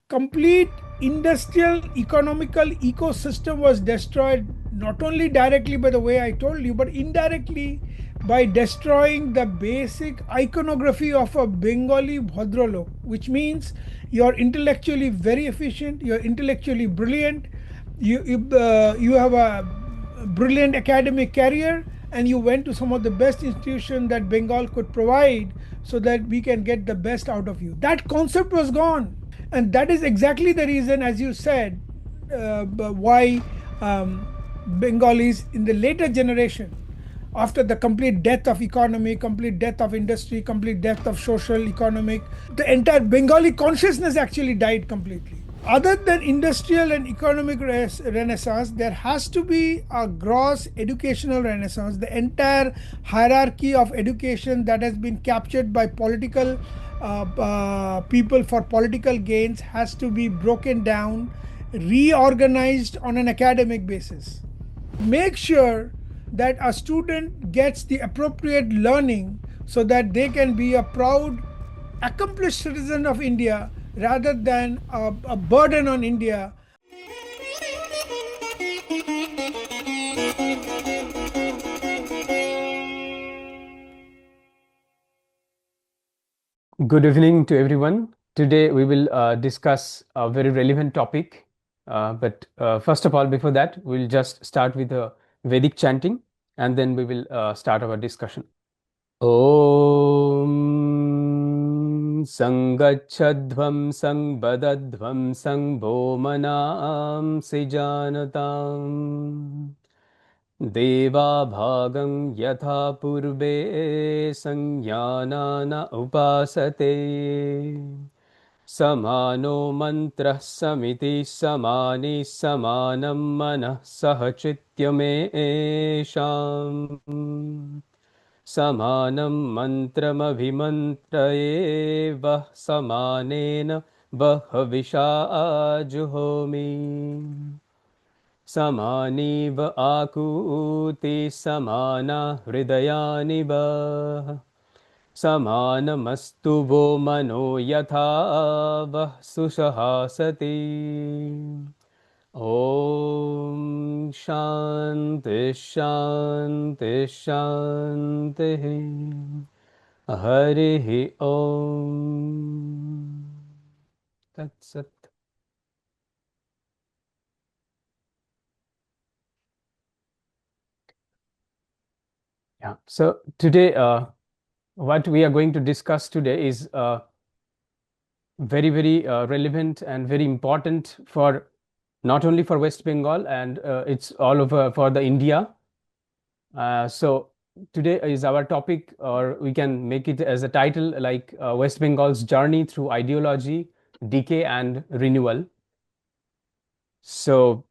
complete industrial economical ecosystem was destroyed, not only directly by the way I told you, but indirectly by destroying the basic iconography of a Bengali Bhadralok, which means you're intellectually very efficient, you're intellectually brilliant, you have a brilliant academic career, and you went to some of the best institutions that Bengal could provide so that we can get the best out of you. That concept was gone. And that is exactly the reason, as you said, why Bengalis in the later generation, after the complete death of economy, complete death of industry, complete death of social, economic, the entire Bengali consciousness actually died completely. Other than industrial and economic renaissance, there has to be a gross educational renaissance. The entire hierarchy of education that has been captured by political people for political gains has to be broken down, reorganized on an academic basis. Make sure that a student gets the appropriate learning so that they can be a proud, accomplished citizen of India rather than a burden on India. Good evening to everyone. Today we will discuss a very relevant topic. But first of all, before that, we'll just start with the Vedic chanting and then we will start our discussion. Om Sangachadvam Sangbadadvam Sangbhomanam Sijanatam Deva Bhagam Yatha Purve Sanjnana Upasate Samano Mantra Samiti Samani Samanam Manah Sahachityame Sham Samanam Mantramabhimantrayeva Samanena Bahavisha Juhomi Samaniva Akuti Samana Hridayani Bah Samanamastu Vo Mano Yatha Vah Susahasati Om Shanti Shanti Shanti Harihi Om Tat Sat. Yeah, so today what we are going to discuss today is very relevant and very important for not only for West Bengal and it's all over for the India. So today is our topic, or we can make it as a title like West Bengal's journey through ideology, decay and renewal. So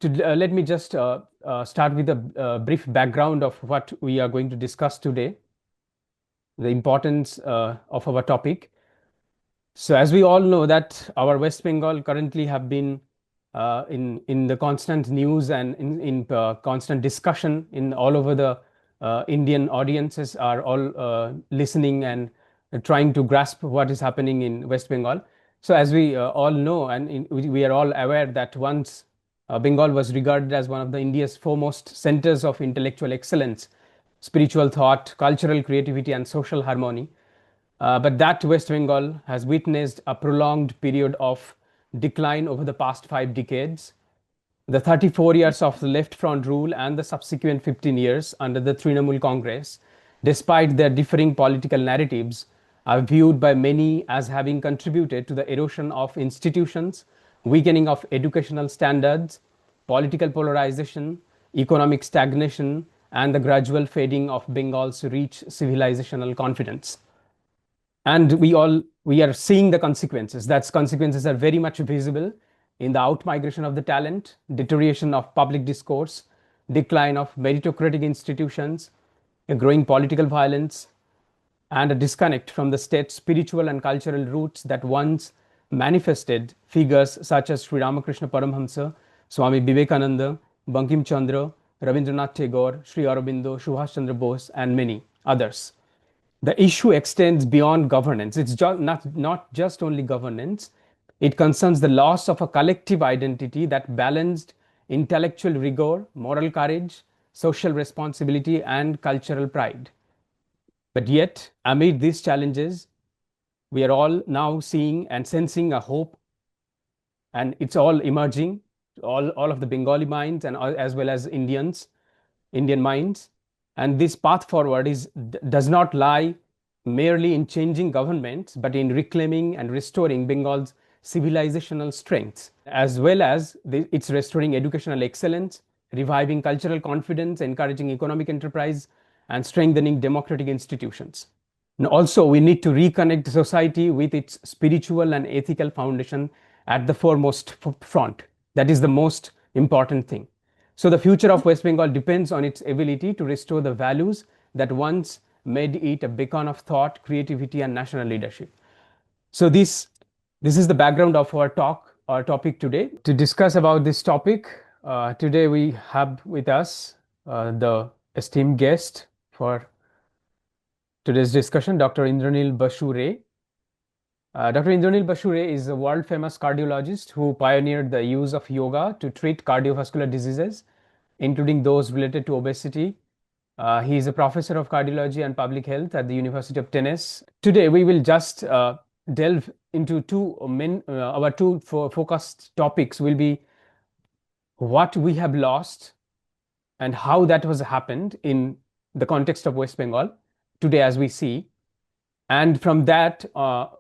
let me just start with a brief background of what we are going to discuss today, the importance of our topic. So as we all know that our West Bengal currently have been in the constant news and in constant discussion in all over the Indian audiences are all listening and trying to grasp what is happening in West Bengal. So as we all know and we are all aware that once Bengal was regarded as one of the India's foremost centers of intellectual excellence, spiritual thought, cultural creativity and social harmony. But that West Bengal has witnessed a prolonged period of decline over the past 5 decades. The 34 years of the left front rule and the subsequent 15 years under the Trinamool Congress, despite their differing political narratives, are viewed by many as having contributed to the erosion of institutions, weakening of educational standards, political polarization, economic stagnation, and the gradual fading of Bengal's rich civilizational confidence. And we are seeing the consequences. That consequences are very much visible in the outmigration of the talent, deterioration of public discourse, decline of meritocratic institutions, a growing political violence, and a disconnect from the state's spiritual and cultural roots that once manifested figures such as Sri Ramakrishna Paramhamsa, Swami Vivekananda, Bankim Chandra, Rabindranath Tagore, Sri Aurobindo, Subhash Chandra Bose, and many others. The issue extends beyond governance. It's not just only governance. It concerns the loss of a collective identity that balanced intellectual rigor, moral courage, social responsibility, and cultural pride. But yet, amid these challenges, we are all now seeing and sensing a hope, and it's all emerging, all of the Bengali minds and as well as Indian minds. And this path forward does not lie merely in changing governments, but in reclaiming and restoring Bengal's civilizational strengths, as well as it's restoring educational excellence, reviving cultural confidence, encouraging economic enterprise, and strengthening democratic institutions. And also, we need to reconnect society with its spiritual and ethical foundation at the foremost front. That is the most important thing. So, the future of West Bengal depends on its ability to restore the values that once made it a beacon of thought, creativity, and national leadership. So, this is the background of our topic today. To discuss about this topic, today we have with us the esteemed guest for today's discussion, Dr. Indranill Basu Ray. Dr. Indranil Basu Ray is a world famous cardiologist who pioneered the use of yoga to treat cardiovascular diseases, including those related to obesity. He is a professor of cardiology and public health at the University of Tennessee. Today, we will just delve into our two focused topics will be what we have lost and how that has happened in the context of West Bengal today as we see. And from that,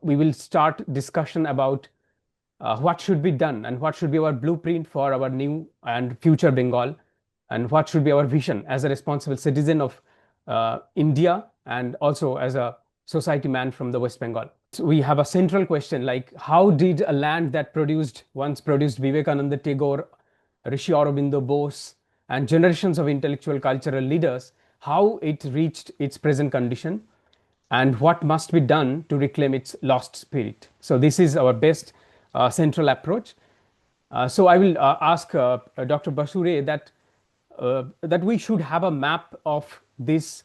we will start discussion about what should be done and what should be our blueprint for our new and future Bengal, and what should be our vision as a responsible citizen of India and also as a society man from the West Bengal. So we have a central question like how did a land that once produced Vivekananda, Tagore, Rishi Aurobindo, Bose, and generations of intellectual cultural leaders, how it reached its present condition, and what must be done to reclaim its lost spirit. So this is our best central approach. So I will ask Dr. Basu Ray that we should have a map of these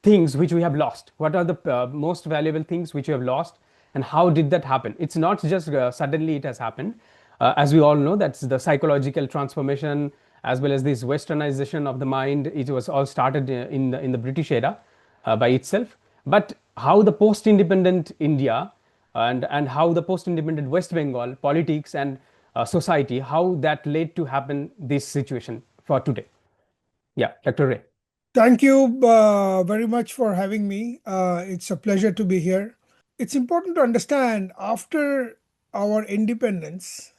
things which we have lost. What are the most valuable things which we have lost, and how did that happen? It's not just suddenly it has happened. As we all know, that's the psychological transformation as well as this westernization of the mind. It was all started in the British era by itself. But how the post-independent India and how the post-independent West Bengal politics and society, how that led to happen this situation for today. Yeah, Dr. Ray. Thank you very much for having me. It's a pleasure to be here. It's important to understand after our independence,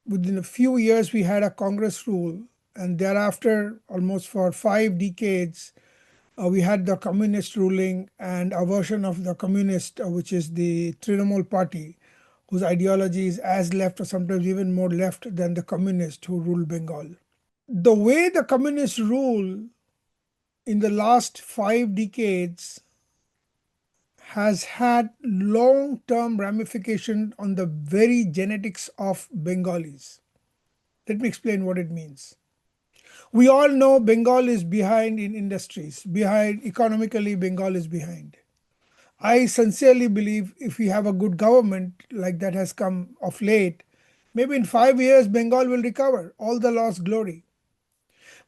within a few years, we had a Congress rule, and thereafter, almost for 5 decades, we had the communist ruling and a version of the communist, which is the Trinamool party, whose ideology is as left or sometimes even more left than the communists who ruled Bengal. The way the communists rule in the last 5 decades has had long-term ramification on the very genetics of Bengalis. Let me explain what it means. We all know Bengal is behind in industries, behind economically, Bengal is behind. I sincerely believe if we have a good government like that has come of late, maybe in 5 years Bengal will recover all the lost glory.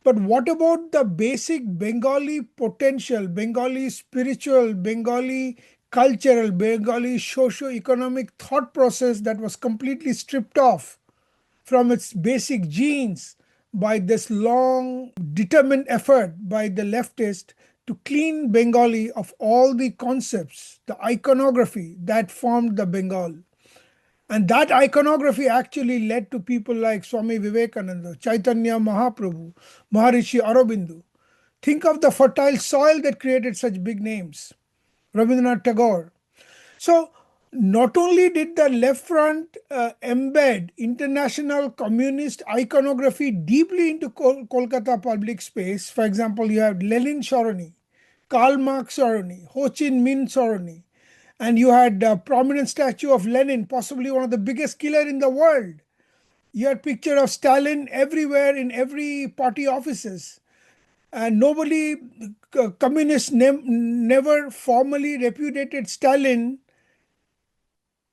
But what about the basic Bengali potential, Bengali spiritual, Bengali cultural, Bengali socio-economic thought process that was completely stripped off from its basic genes by this long determined effort by the leftist to clean Bengali of all the concepts, the iconography that formed the Bengal. And that iconography actually led to people like Swami Vivekananda, Chaitanya Mahaprabhu, Maharishi Aurobindo. Think of the fertile soil that created such big names. Rabindranath Tagore. So, not only did the left front embed international communist iconography deeply into Kolkata public space, for example, you have Lenin Saroni, Karl Marx Saroni, Ho Chi Minh Saroni, and you had a prominent statue of Lenin, possibly one of the biggest killer in the world. You had picture of Stalin everywhere in every party offices. And nobody, communists never formally repudiated Stalin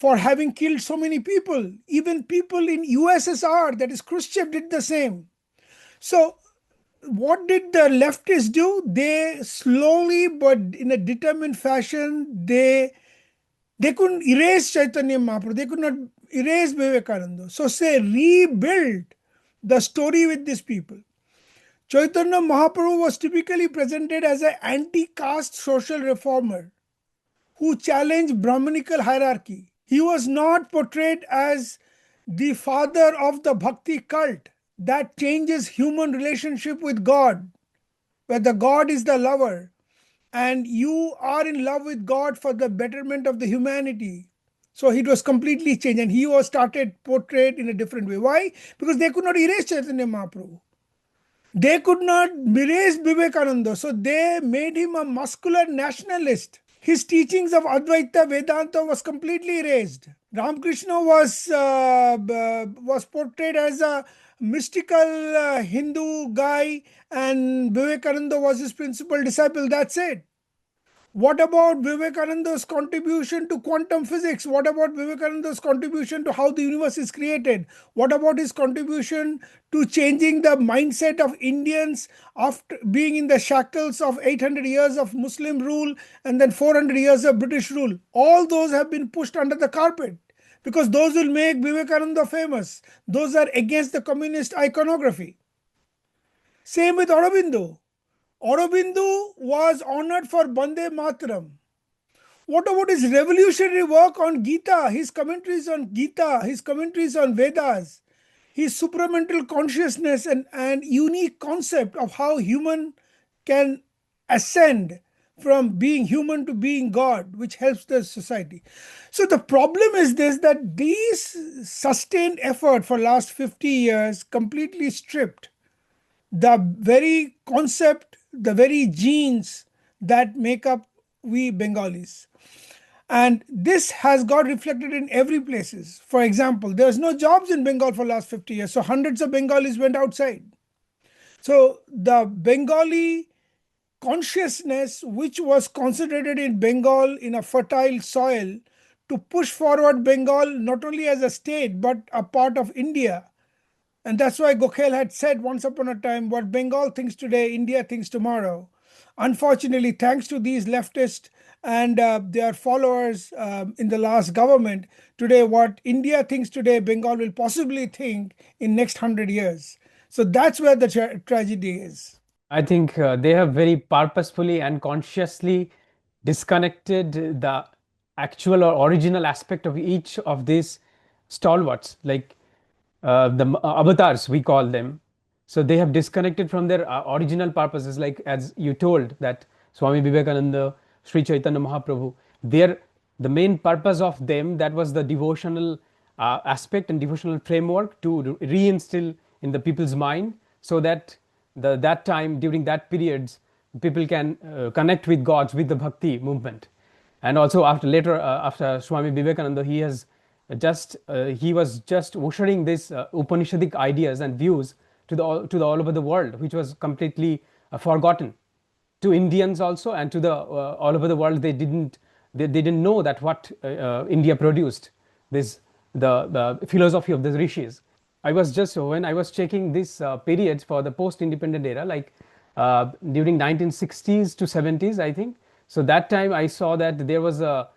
for having killed so many people. Even people in USSR, that is Khrushchev, did the same. So what did the leftists do? They slowly but in a determined fashion, they couldn't erase Chaitanya Mahaprabhu. They could not erase Vivekananda. So say rebuild the story with these people. Chaitanya Mahaprabhu was typically presented as an anti-caste social reformer who challenged Brahmanical hierarchy. He was not portrayed as the father of the bhakti cult that changes human relationship with God, where the God is the lover and you are in love with God for the betterment of the humanity. So it was completely changed and he was started portrayed in a different way. Why? Because they could not erase Chaitanya Mahaprabhu. They could not erase Vivekananda. So they made him a muscular nationalist. His teachings of Advaita Vedanta was completely erased. Ramakrishna was portrayed as a mystical Hindu guy, and Vivekananda was his principal disciple. That's it. What about Vivekananda's contribution to quantum physics? What about Vivekananda's contribution to how the universe is created? What about his contribution to changing the mindset of Indians after being in the shackles of 800 years of Muslim rule and then 400 years of British rule? All those have been pushed under the carpet because those will make Vivekananda famous. Those are against the communist iconography. Same with Aurobindo. Aurobindo was honored for Bande Mataram. What about his revolutionary work on Gita, his commentaries on Gita, his commentaries on Vedas, his supramental consciousness and unique concept of how human can ascend from being human to being God, which helps the society. So the problem is this, that these sustained effort for last 50 years completely stripped the very concept, the very genes that make up we Bengalis. And this has got reflected in every places. For example, there's no jobs in Bengal for last 50 years. So hundreds of Bengalis went outside. So the Bengali consciousness, which was concentrated in Bengal in a fertile soil to push forward Bengal not only as a state but a part of India. And that's why Gokhale had said once upon a time, what Bengal thinks today, India thinks tomorrow. Unfortunately, thanks to these leftists and their followers in the last government, today what India thinks today, Bengal will possibly think in next 100 years. So that's where the tragedy is. I think they have very purposefully and consciously disconnected the actual or original aspect of each of these stalwarts, like the avatars, we call them. So they have disconnected from their original purposes, like as you told that Swami Vivekananda, Sri Chaitanya Mahaprabhu, their the main purpose of them, that was the devotional aspect and devotional framework to reinstill in the people's mind, so that that time during that periods people can connect with gods with the bhakti movement. And also after later after Swami Vivekananda, he was just ushering these Upanishadic ideas and views to the all over the world, which was completely forgotten to Indians also, and to the all over the world. They didn't know that what India produced, this the philosophy of the rishis. I was just, when I was checking this periods for the post-independent era, like during 1960s to 70s, I think. So that time I saw that there was a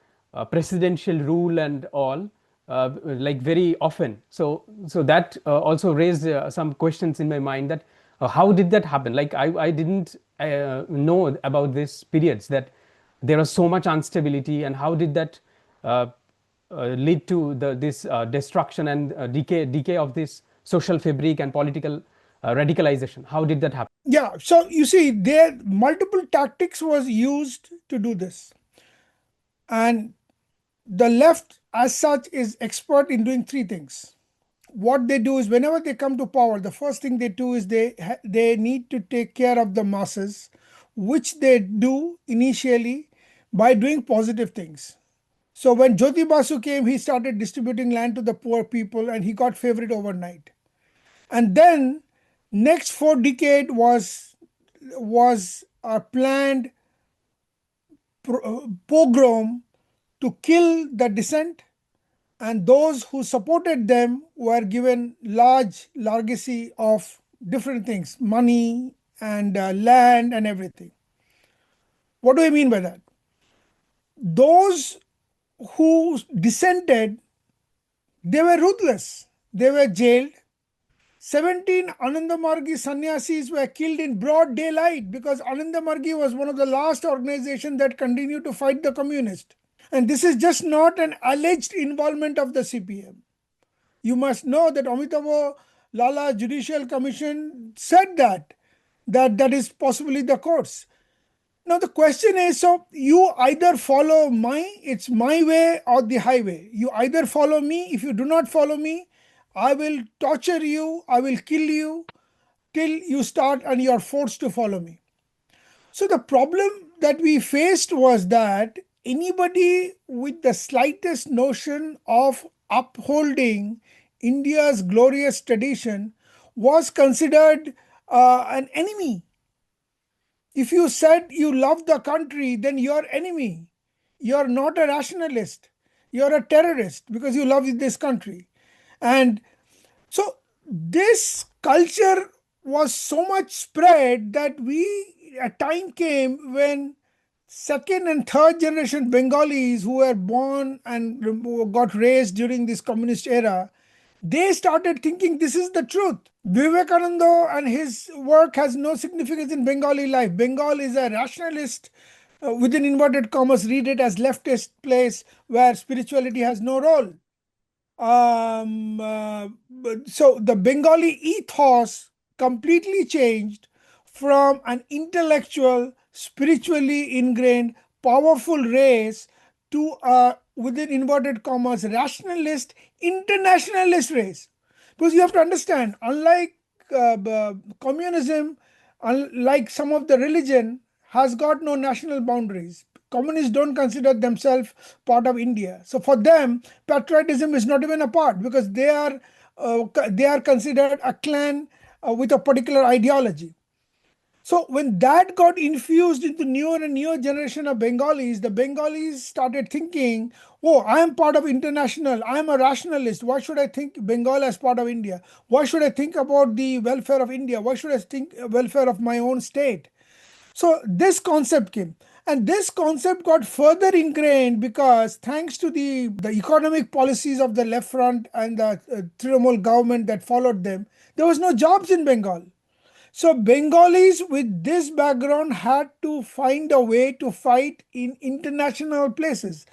presidential rule and all, like very often. So that also raised some questions in my mind, that how did that happen? Like I didn't know about these periods, that there was so much instability, and how did that lead to this destruction and decay of this social fabric and political radicalization? How did that happen? Yeah, so you see, there multiple tactics was used to do this. And the left, as such, is expert in doing three things. What they do is, whenever they come to power, the first thing they do is they need to take care of the masses, which they do initially by doing positive things. So when Jyoti Basu came, he started distributing land to the poor people, and he got favorite overnight. And then next 4 decade was a planned pogrom to kill the dissent, and those who supported them were given large legacy of different things, money and land and everything. What do I mean by that? Those who dissented, they were ruthless. They were jailed. 17 Anandamargi sannyasis were killed in broad daylight because Anandamargi was one of the last organizations that continued to fight the communists. And this is just not an alleged involvement of the CPM. You must know that Amitabh Lala Judicial Commission said that is possibly the course. Now the question is, so you either follow it's my way or the highway. You either follow me. If you do not follow me, I will torture you, I will kill you till you start and you are forced to follow me. So the problem that we faced was that anybody with the slightest notion of upholding India's glorious tradition was considered an enemy. If you said you love the country, then you're enemy. You're not a rationalist. You're a terrorist because you love this country. And so this culture was so much spread that a time came when second and third generation Bengalis who were born and got raised during this communist era, they started thinking this is the truth. Vivekananda and his work has no significance in Bengali life. Bengal is a rationalist, within inverted commas, read it as leftist place where spirituality has no role. So the Bengali ethos completely changed from an intellectual, spiritually ingrained, powerful race to a, within inverted commas, rationalist, internationalist race. Because you have to understand, unlike communism, unlike some of the religion, has got no national boundaries. Communists don't consider themselves part of India. So for them, patriotism is not even a part because they are considered a clan with a particular ideology. So when that got infused into newer and newer generation of Bengalis, the Bengalis started thinking, oh, I am part of international. I am a rationalist. Why should I think Bengal as part of India? Why should I think about the welfare of India? Why should I think welfare of my own state? So this concept came. And this concept got further ingrained because thanks to the economic policies of the left front and the Trinamool government that followed them, there was no jobs in Bengal. So Bengalis with this background had to find a way to fight in international places.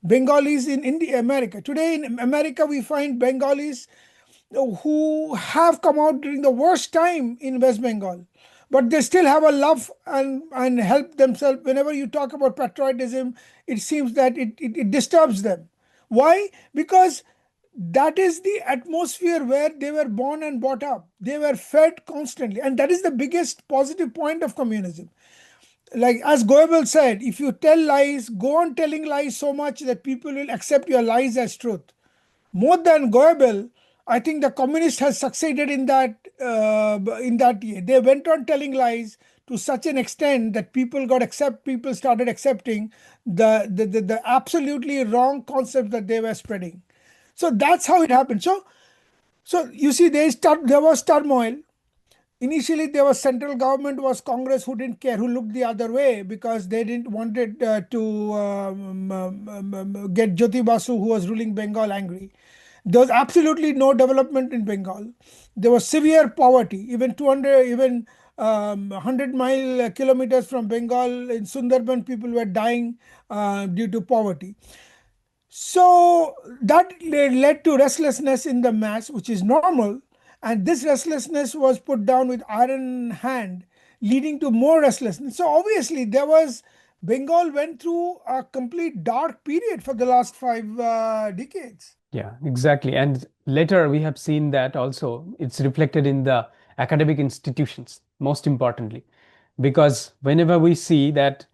Bengalis in India, America. Today in America, we find Bengalis who have come out during the worst time in West Bengal. But they still have a love and help themselves. Whenever you talk about patriotism, it seems that it disturbs them. Why? Because that is the atmosphere where they were born and brought up. They were fed constantly. And that is the biggest positive point of communism. Like as Goebel said, if you tell lies, go on telling lies so much that people will accept your lies as truth. More than Goebel, I think the communist has succeeded in that year. They went on telling lies to such an extent that people started accepting the absolutely wrong concept that they were spreading. So that's how it happened. So you see, there was turmoil. Initially, there was central government, was Congress who didn't care, who looked the other way because they didn't wanted to get Jyoti Basu, who was ruling Bengal, angry. There was absolutely no development in Bengal. There was severe poverty. Even 200, even 100-mile kilometers from Bengal in Sundarban, people were dying due to poverty. So that led to restlessness in the mass, which is normal. And this restlessness was put down with iron hand, leading to more restlessness. So obviously, Bengal went through a complete dark period for the last 5 decades. Yeah, exactly. And later we have seen that also it's reflected in the academic institutions, most importantly, because whenever we see that,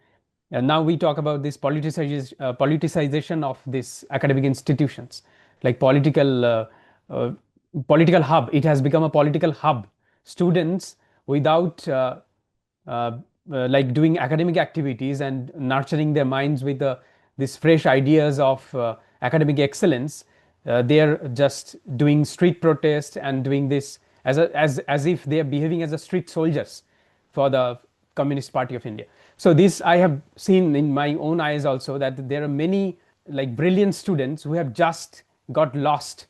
and now we talk about this politicization of these academic institutions, like uh, political hub. It has become a political hub. Students without like doing academic activities and nurturing their minds with these fresh ideas of academic excellence, they are just doing street protests and doing this as if they are behaving as a street soldiers for the Communist Party of India. So this I have seen in my own eyes also, that there are many like brilliant students who have just got lost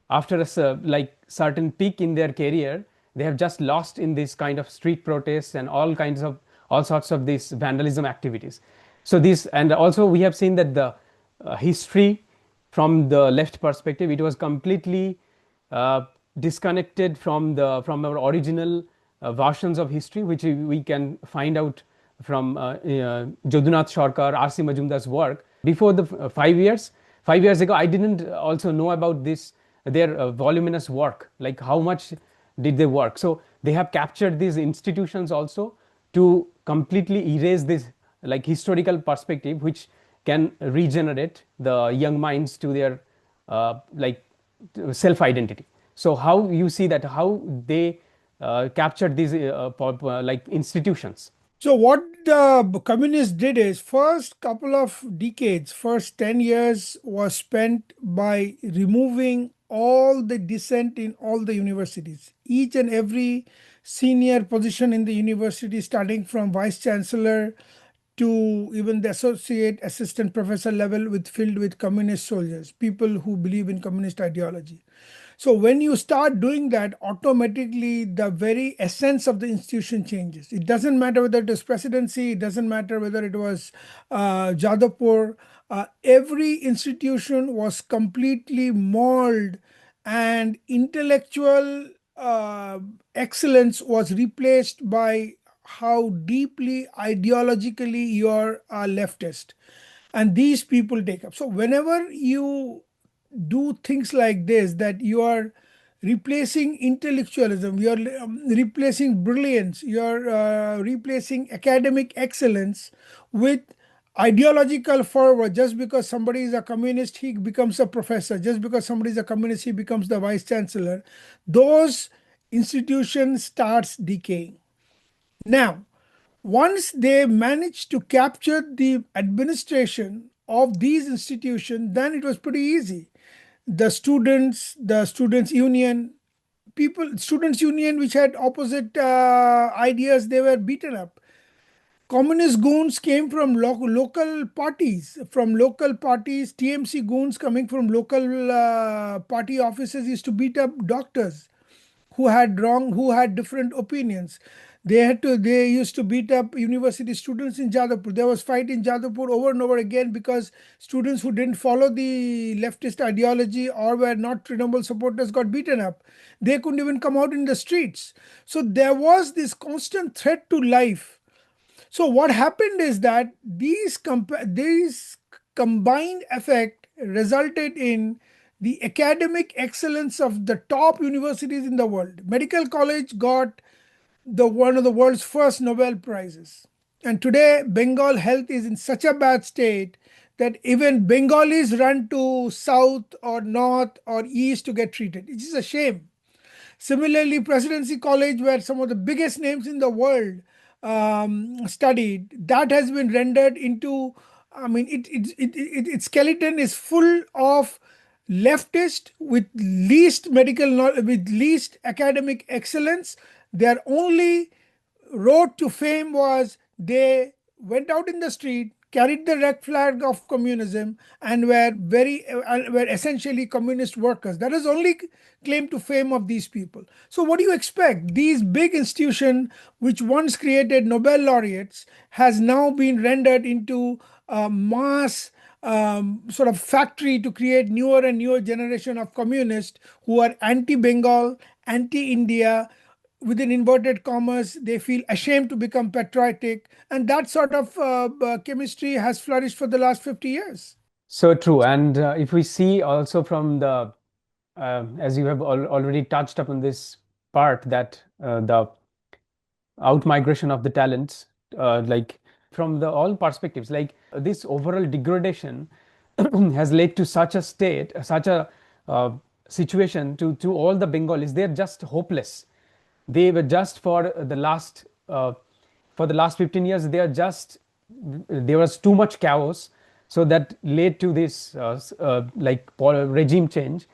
after a like certain peak in their career. They have just lost in this kind of street protests and all sorts of these vandalism activities. So this, and also we have seen that the history from the left perspective, it was completely uh, disconnected from our original versions of history, which we can find out from Jadunath Sarkar, R.C. Majumdar's work. Before the 5 years, 5 years ago, I didn't also know about this their voluminous work, like how much did they work. So they have captured these institutions also to completely erase this like historical perspective, which can regenerate the young minds to their like self identity. So how you see that, how they captured these like institutions? So what the communists did is, first couple of decades, first 10 years was spent by removing all the dissent in all the universities. Each and every senior position in the university, starting from vice-chancellor to even the associate assistant professor level, with filled with communist soldiers, people who believe in communist ideology. So when you start doing that, automatically the very essence of the institution changes. It doesn't matter whether it is presidency, it doesn't matter whether it was Jadavpur. Every institution was completely mauled, and intellectual excellence was replaced by how deeply ideologically you are a leftist. And these people take up. So whenever you do things like this, that you are replacing intellectualism, you are replacing brilliance, you are replacing academic excellence with ideological fervor. Just because somebody is a communist, he becomes a professor. Just because somebody is a communist, he becomes the vice chancellor. Those institutions starts decaying. Now, once they managed to capture the administration of these institutions, then it was pretty easy. The students union, students union which had opposite ideas, they were beaten up. Communist goons came from local parties, TMC goons coming from local party offices used to beat up doctors who had different opinions. They used to beat up university students in Jadavpur. There was fight in Jadavpur over and over again, because students who didn't follow the leftist ideology or were not Trinamool supporters got beaten up. They couldn't even come out in the streets. So there was this constant threat to life. So what happened is that these combined effect resulted in the academic excellence of the top universities in the world. Medical college got the one of the world's first Nobel prizes. And today Bengal health is in such a bad state that even Bengalis run to south or north or east to get treated. It is a shame. Similarly, Presidency College, where some of the biggest names in the world studied, that has been rendered into, I mean, its skeleton is full of leftist with least with least academic excellence. Their only road to fame was they went out in the street, carried the red flag of communism, and were essentially communist workers. That is only claim to fame of these people. So what do you expect? These big institutions, which once created Nobel laureates, has now been rendered into a mass sort of factory to create newer and newer generation of communists who are anti-Bengal, anti-India, within inverted commas. They feel ashamed to become patriotic, and that sort of chemistry has flourished for the last 50 years. So true. And if we see also from the as you have already touched upon this part, that the out migration of the talents, like from the all perspectives, like this overall degradation has led to such a state, such a uh, situation to all the Bengalis. They're just hopeless. They were just for the last 15 years, they are just, there was too much chaos. So that led to this regime change.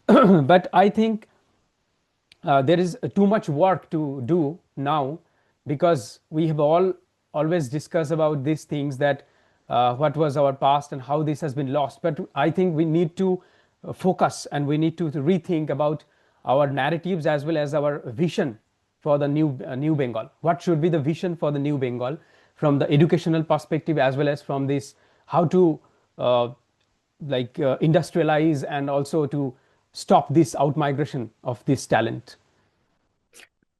But I think there is too much work to do now, because we have always discussed about these things, that what was our past and how this has been lost. But I think we need to focus, and we need to rethink about our narratives as well as our vision for the new Bengal. What should be the vision for the new Bengal, from the educational perspective as well as from this how to uh, industrialize, and also to stop this outmigration of this talent.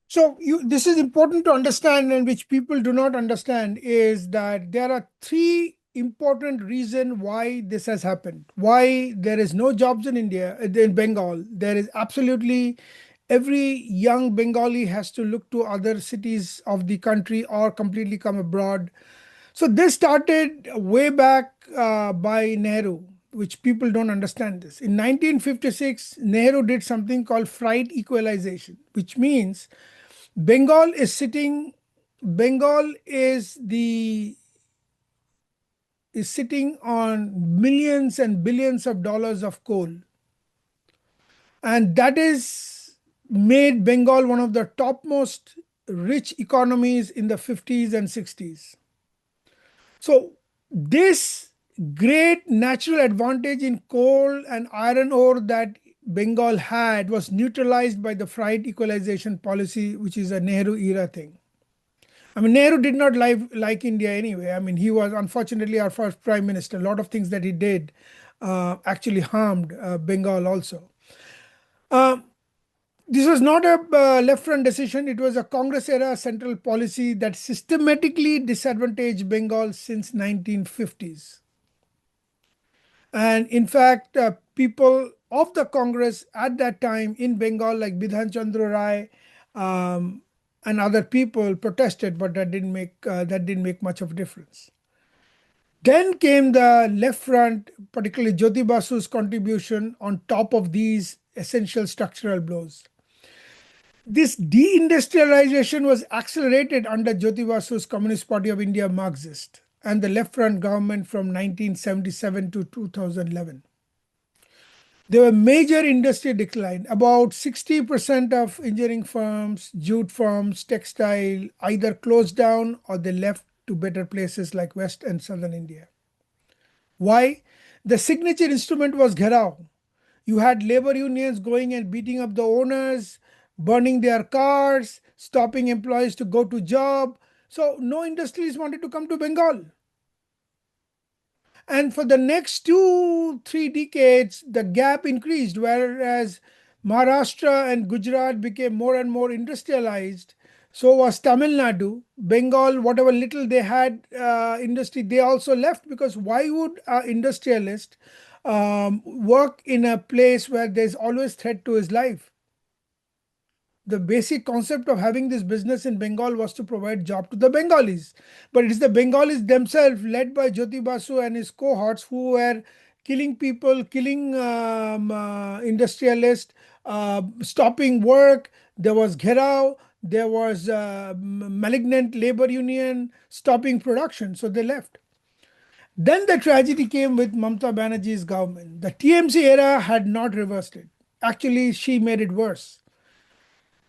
So this is important to understand, and which people do not understand, is that there are three important reasons why this has happened. Why there is no jobs in India, in Bengal. There is absolutely every young Bengali has to look to other cities of the country or completely come abroad. So this started way back by Nehru, which people don't understand this. In 1956, Nehru did something called Freight Equalization, which means Bengal is sitting. Bengal is sitting on millions and billions of dollars of coal, and that is made Bengal one of the topmost rich economies in the 50s and 60s. So this great natural advantage in coal and iron ore that Bengal had was neutralized by the Freight Equalization policy, which is a Nehru era thing. I mean, Nehru did not like India anyway. I mean, he was unfortunately our first prime minister. A lot of things that he did actually harmed Bengal also. Uh, this was not a left front decision. It was a Congress era central policy that systematically disadvantaged Bengal since 1950s. And in fact, people of the Congress at that time in Bengal, like Bidhan Chandra Rai, um, and other people protested, but that didn't make much of a difference. Then came the left front, particularly Jyoti Basu's contribution on top of these essential structural blows. This deindustrialization was accelerated under Jyoti Basu's Communist Party of India Marxist and the left front government from 1977 to 2011. There were major industry decline. About 60% of engineering firms, jute firms, textile either closed down or they left to better places like West and Southern India. Why? The signature instrument was Gharao. You had labor unions going and beating up the owners, burning their cars, stopping employees to go to job. So no industries wanted to come to Bengal. And for the next 2, 3 decades, the gap increased, whereas Maharashtra and Gujarat became more and more industrialized. So was Tamil Nadu. Bengal, whatever little they had industry, they also left, because why would an industrialist work in a place where there's always threat to his life? The basic concept of having this business in Bengal was to provide job to the Bengalis. But it is the Bengalis themselves, led by Jyoti Basu and his cohorts, who were killing people, killing industrialists, stopping work. There was Gharao, there was malignant labor union, stopping production. So they left. Then the tragedy came with Mamata Banerjee's government. The TMC era had not reversed it. Actually, she made it worse.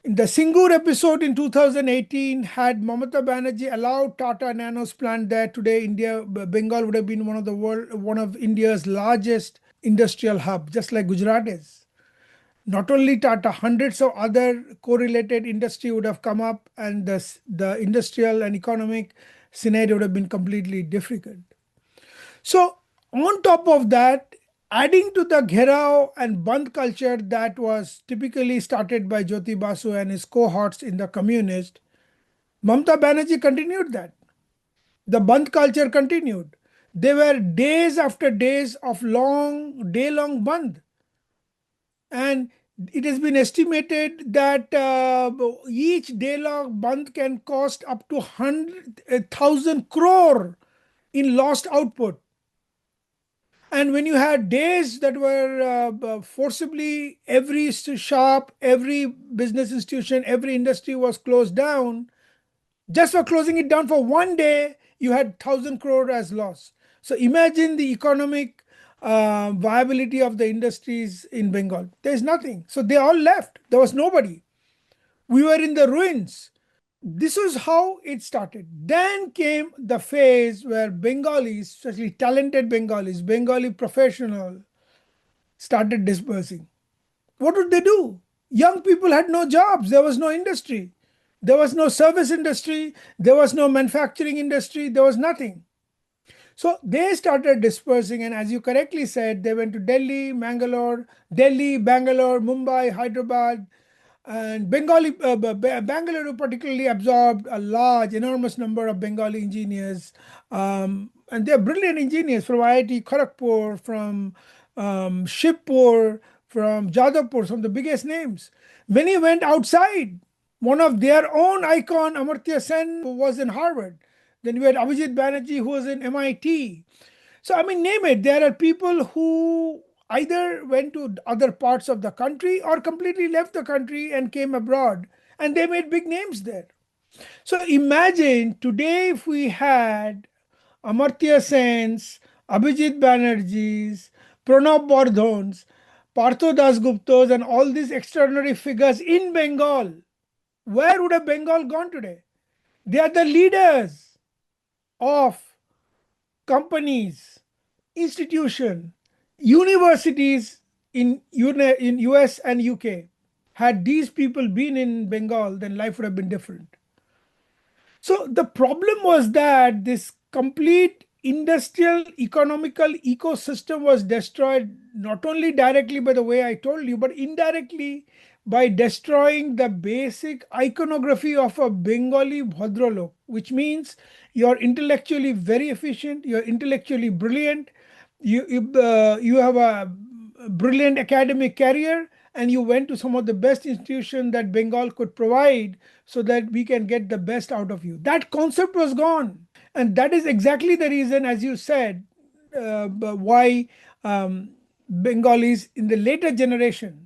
In the Singur episode in 2018, had Mamata Banerjee allowed Tata Nano's plant there, today Bengal would have been one of India's largest industrial hub, just like Gujarat is. Not only Tata, hundreds of other correlated industry would have come up, and the industrial and economic scenario would have been completely different. So on top of that, adding to the Gharao and Bandh culture that was typically started by Jyoti Basu and his cohorts in the communist, Mamata Banerjee continued that. The Bandh culture continued. There were days after days of day-long Bandh. And it has been estimated that each day-long Bandh can cost up to 100,000 crore in lost output. And when you had days that were forcibly every shop, every business institution, every industry was closed down, just for closing it down for one day, you had 1,000 crore as loss. So imagine the economic viability of the industries in Bengal. There's nothing. So they all left. There was nobody. We were in the ruins. This was how it started. Then came the phase where Bengalis, especially talented Bengalis, Bengali professional, started dispersing. What would they do? Young people had no jobs. There was no industry. There was no service industry. There was no manufacturing industry. There was nothing. So they started dispersing, and as you correctly said, they went to Delhi, Bangalore, Mumbai, Hyderabad, and Bangalore particularly absorbed a large, enormous number of Bengali engineers, and they're brilliant engineers from IIT Kharagpur, from Shivpur, from Jadavpur, some of the biggest names. Many went outside. One of their own icon, Amartya Sen, was in Harvard. Then we had Abhijit Banerjee, who was in MIT. So, I mean, name it. There are people who either went to other parts of the country or completely left the country and came abroad, and they made big names there. So, imagine today if we had Amartya Sen's, Abhijit Banerjee's, Pranab Bardhon's, Partho Dasgupta's, and all these extraordinary figures in Bengal. Where would have Bengal gone today? They are the leaders of companies, institution, universities in US and UK. Had these people been in Bengal, then life would have been different. So the problem was that this complete industrial economical ecosystem was destroyed not only directly by the way I told you, but indirectly by destroying the basic iconography of a Bengali Bhadralok, which means you're intellectually very efficient, you're intellectually brilliant, you have a brilliant academic career, and you went to some of the best institutions that Bengal could provide so that we can get the best out of you. That concept was gone. And that is exactly the reason, as you said, why Bengalis in the later generation,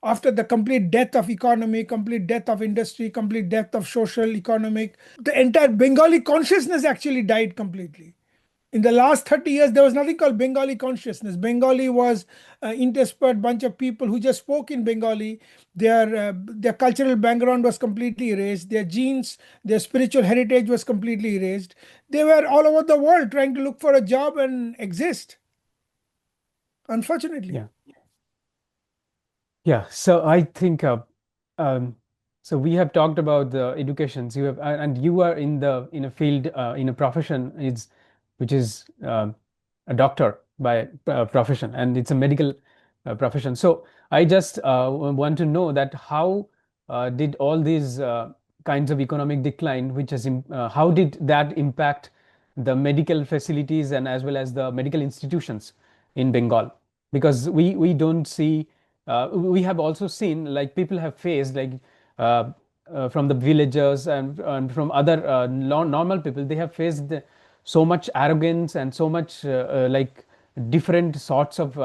after the complete death of economy, complete death of industry, complete death of social, economic, the entire Bengali consciousness actually died completely. In the last 30 years, there was nothing called Bengali consciousness. Bengali was interspersed bunch of people who just spoke in Bengali. Their cultural background was completely erased. Their genes, their spiritual heritage was completely erased. They were all over the world trying to look for a job and exist, unfortunately. Yeah. Yeah, so I think um, so we have talked about the educations you have, and you are in a field in a profession is which is a doctor by profession, and it's a medical profession. So I just want to know that how did all these kinds of economic decline, which has how did that impact the medical facilities and as well as the medical institutions in Bengal? Because we don't see we have also seen like people have faced like uh, from the villagers and from other normal people, they have faced so much arrogance and so much like different sorts of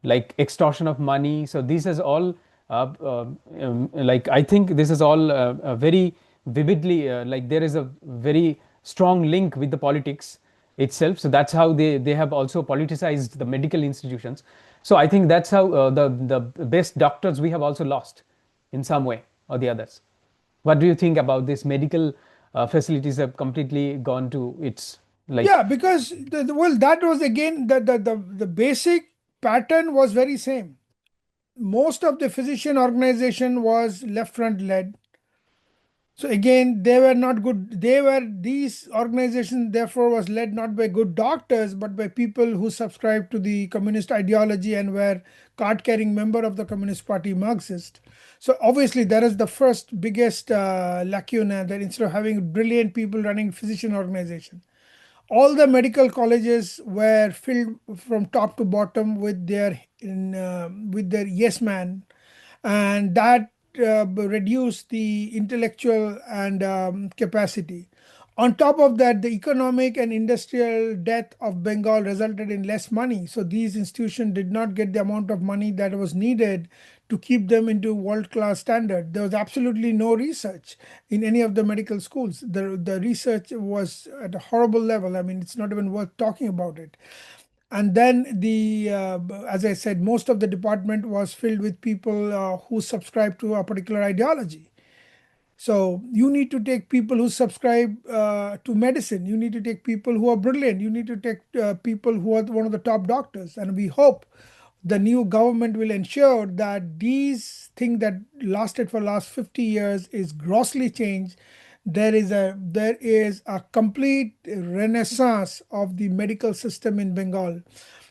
like extortion of money. So this is all like I think this is all very vividly like there is a very strong link with the politics itself. So that's how they have also politicized the medical institutions. So I think that's how the best doctors we have also lost in some way or the others. What do you think about this? Medical facilities have completely gone to its Yeah, like because well, that was again the basic pattern was very same. Most of the physician organization was left front led. So again, they were not good. These organizations therefore was led not by good doctors, but by people who subscribed to the communist ideology and were card-carrying member of the Communist Party Marxist. So obviously, that is the first biggest lacuna, that instead of having brilliant people running physician organization, all the medical colleges were filled from top to bottom with their yes man, and that reduced the intellectual and capacity. On top of that, the economic and industrial death of Bengal resulted in less money. So these institutions did not get the amount of money that was needed to keep them into world-class standard. There was absolutely no research in any of the medical schools. The research was at a horrible level. I mean, it's not even worth talking about it. And then as I said, most of the department was filled with people who subscribed to a particular ideology. So you need to take people who subscribe to medicine. You need to take people who are brilliant. You need to take people who are one of the top doctors. And we hope the new government will ensure that these things that lasted for last 50 years is grossly changed. There is a complete renaissance of the medical system in Bengal.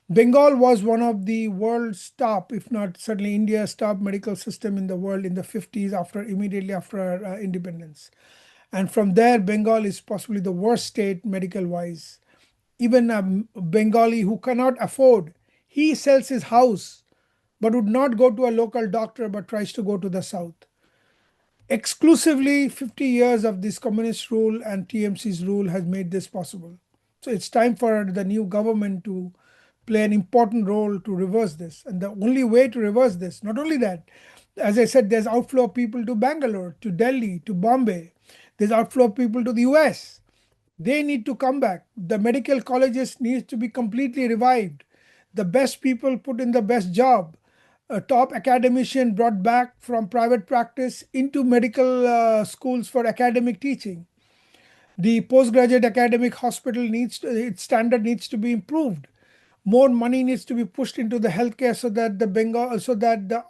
Bengal was one of the world's top, if not certainly India's top medical system in the world in the 50s, immediately after independence. And from there, Bengal is possibly the worst state medical wise. Even a Bengali who cannot afford, he sells his house but would not go to a local doctor but tries to go to the south. Exclusively 50 years of this communist rule and TMC's rule has made this possible. So it's time for the new government to play an important role to reverse this. And the only way to reverse this, not only that, as I said, there's outflow of people to Bangalore, to Delhi, to Bombay. There's outflow of people to the US. They need to come back. The medical colleges need to be completely revived. The best people put in the best job. A top academician brought back from private practice into medical schools for academic teaching. The postgraduate academic hospital its standard needs to be improved. More money needs to be pushed into the healthcare so that the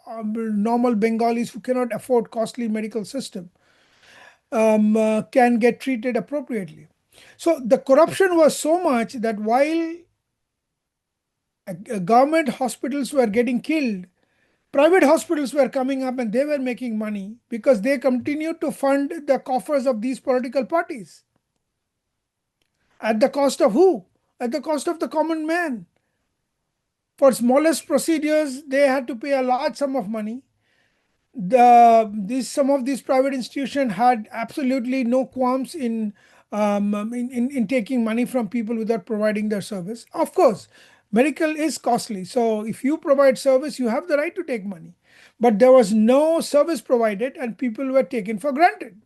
normal Bengalis who cannot afford costly medical system can get treated appropriately. So the corruption was so much that while government hospitals were getting killed, private hospitals were coming up and they were making money because they continued to fund the coffers of these political parties. At the cost of who? At the cost of the common man. For smallest procedures, they had to pay a large sum of money. Some of these private institutions had absolutely no qualms in taking money from people without providing their service. Of course, medical is costly. So if you provide service, you have the right to take money. But there was no service provided and people were taken for granted.